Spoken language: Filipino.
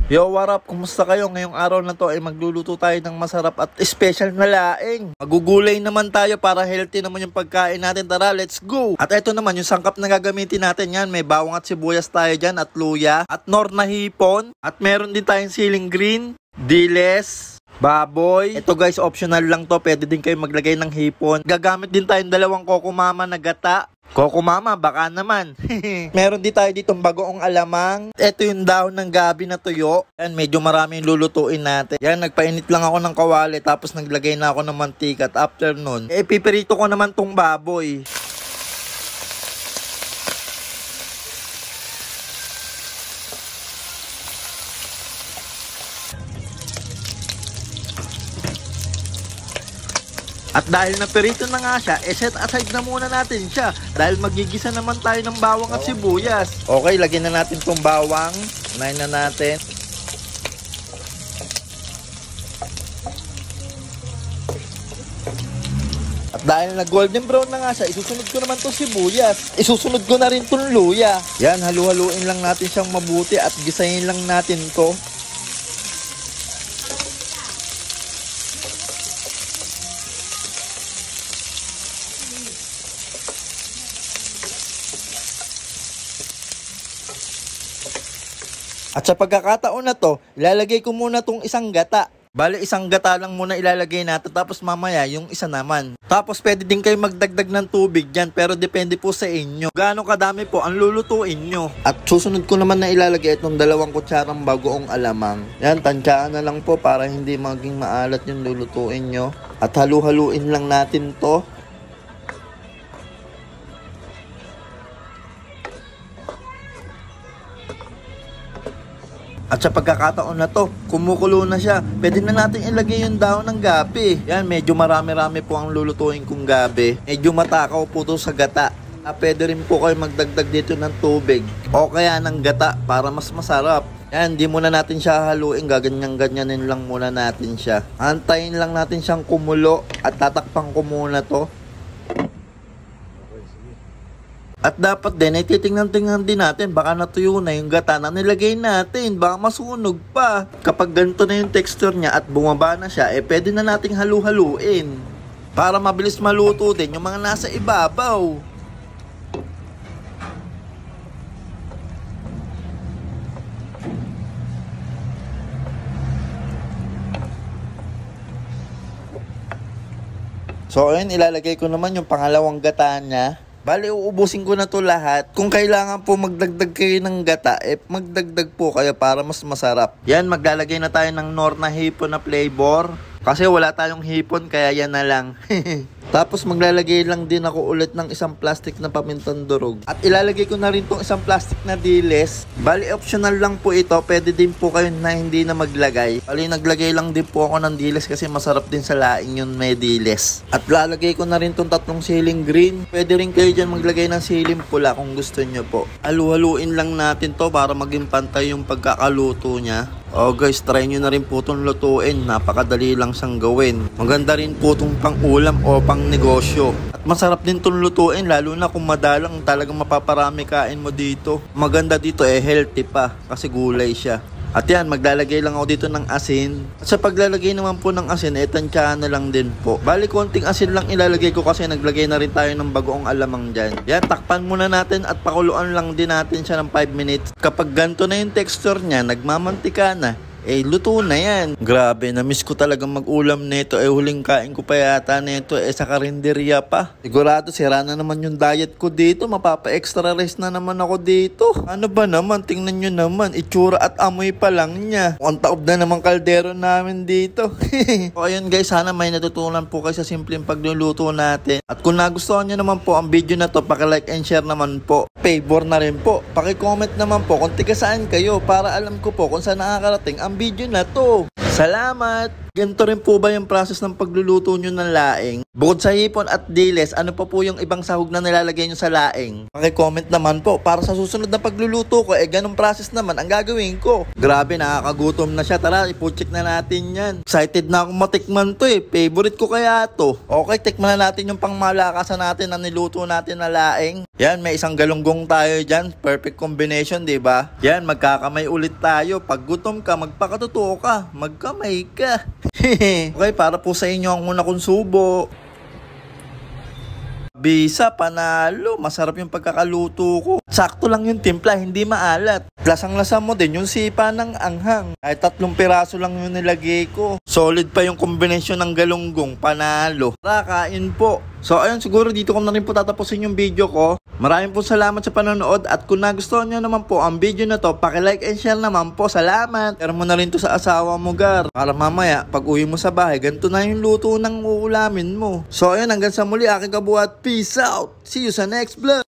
Yo, what up? Kumusta kayo? Ngayong araw na to ay magluluto tayo ng masarap at special na laing. Magugulay naman tayo para healthy naman yung pagkain natin. Tara, let's go! At ito naman yung sangkap na gagamitin natin yan. May bawang at sibuyas tayo dyan at luya at nor na hipon. At meron din tayong siling green, diles, baboy. Ito guys, optional lang to. Pwede din kayo maglagay ng hipon. Gagamit din tayong dalawang Coco Mama na gata. Coco Mama, baka naman. Meron din tayo ditong bagoong alamang. Ito yung dahon ng gabi na tuyo. Yan, medyo maraming lulutuin natin. Yan, nagpainit lang ako ng kawali tapos naglagay na ako ng mantika. At after nun, pipirito ko naman tong baboy. At dahil naperito na nga siya, set aside na muna natin siya. Dahil magigisa naman tayo ng bawang at sibuyas. Okay, lagyan na natin tong bawang. Unahin na natin. At dahil na golden brown na nga siya, isusunod ko naman tong sibuyas. Isusunod ko na rin tong luya. Yan, halu-haluin lang natin siyang mabuti at gisahin lang natin to. At sa pagkakataon na to, ilalagay ko muna tong isang gata. Bale, isang gata lang muna ilalagay natin tapos mamaya yung isa naman. Tapos pwede din kayo magdagdag ng tubig dyan pero depende po sa inyo. Gaano kadami po ang lulutuin nyo. At susunod ko naman na ilalagay itong 2 kutsarang bagoong alamang. Yan, tansyahan na lang po para hindi maging maalat yung lulutuin nyo. At halu-haluin lang natin to. At sa pagkakataon na to, kumukulo na siya. Pwede na natin ilagay yung dahon ng gabi. Yan, medyo marami-rami po ang lulutuin kong gabi. Medyo matakaw po to sa gata. Pwede rin po kayo magdagdag dito ng tubig o kaya ng gata para mas masarap. Yan, di muna natin siya haluin. Gaganyan-ganyanin lang muna natin siya. Antayin lang natin siyang kumulo at tatakpan ko muna to. At dapat din, titingnan-tingnan din natin, baka natuyo na yung gata na nilagay natin, baka masunog pa. Kapag ganito na yung texture niya at bumaba na siya, pwede na nating halu-haluin. Para mabilis maluto din yung mga nasa ibabaw. So ayun, ilalagay ko naman yung pangalawang gata niya. Bali, uubusin ko na to lahat. Kung kailangan po magdagdag kayo ng gata, magdagdag po kayo para mas masarap. Yan, maglalagay na tayo ng nor na hipon na flavor. Kasi wala tayong hipon, kaya yan na lang. Tapos maglalagay lang din ako ulit ng isang plastic na pamintang durog. At ilalagay ko na rin tong isang plastic na diles. Bali, optional lang po ito. Pwede din po kayo na hindi na maglagay. Bali, naglagay lang din po ako ng diles kasi masarap din sa laing yun may diles. At lalagay ko na rin tong 3 siling green. Pwede rin kayo dyan maglagay ng siling pula kung gusto nyo po. Halu-haluin lang natin to para maging pantay yung pagkakaluto niya. Oh guys, try nyo na rin po itong lutuin. Napakadali lang siyang gawin. Maganda rin po itong pang ulam o pang negosyo. At masarap din itong lutuin, lalo na kung madalang talagang mapaparami kain mo dito. Maganda dito healthy pa kasi gulay siya. At yan, maglalagay lang ako dito ng asin. At sa paglalagay naman po ng asin, tansyahan na lang din po. Bali, konting asin lang ilalagay ko kasi naglagay na rin tayo ng bagoong alamang dyan. Yan, takpan muna natin at pakuluan lang din natin siya ng 5 minutes. Kapag ganito na yung texture niya, nagmamantika na, luto na yan. Grabe, na-miss ko talagang mag-ulam nito. Huling kain ko pa yata nito. Sa karinderya pa. Sigurado, sira na naman yung diet ko dito. Mapapa-extra rice na naman ako dito. Ano ba naman? Tingnan nyo naman. Itsura at amoy pa lang niya. Ang taob na naman kaldero namin dito. So, ayun guys, sana may natutunan po kayo sa simpleng pagluluto natin. At kung nagustuhan nyo naman po ang video na to, paki-like and share naman po. Favor na rin po. Paki-comment naman po kung tiga saan kayo para alam ko po kung saan nakakarating ang video na to. Salamat! Ganito rin po ba yung process ng pagluluto nyo ng laing? Bukod sa hipon at diles, ano pa po yung ibang sahog na nilalagay nyo sa laing? Paki-comment naman po para sa susunod na pagluluto ko, ganong process naman ang gagawin ko. Grabe, nakakagutom na siya. Tara, ipo-check na natin yan. Excited na akong matikman to Favorite ko kaya to. Okay, tikman na natin yung pangmalakasan natin na niluto natin na laing. Yan, may isang galunggong tayo dyan. Perfect combination, diba? Yan, magkakamay ulit tayo. Pag gutom ka, magpakatotoo ka. Magkamay ka. Okay, para po sa inyo ang una kong subo. Bisa, panalo. Masarap yung pagkakaluto ko. Sakto lang yung timpla, hindi maalat. Lasang-lasa mo din yung sipa ng anghang. Ay 3 piraso lang yung nilagay ko. Solid pa yung kombinasyon ng galunggong. Panalo. Tara, kain po. So ayun, siguro dito ko na rin po tatapusin yung video ko. Maraming po salamat sa panonood. At kung nagustuhan nyo naman po ang video na to, paki-like and share naman po. Salamat. Share mo na rin to sa asawa mo, Gar. Para mamaya, pag uwi mo sa bahay, ganito na yung luto ng uulamin mo. So ayun, hanggang sa muli, aking kabuhat. Peace out. See you sa next vlog.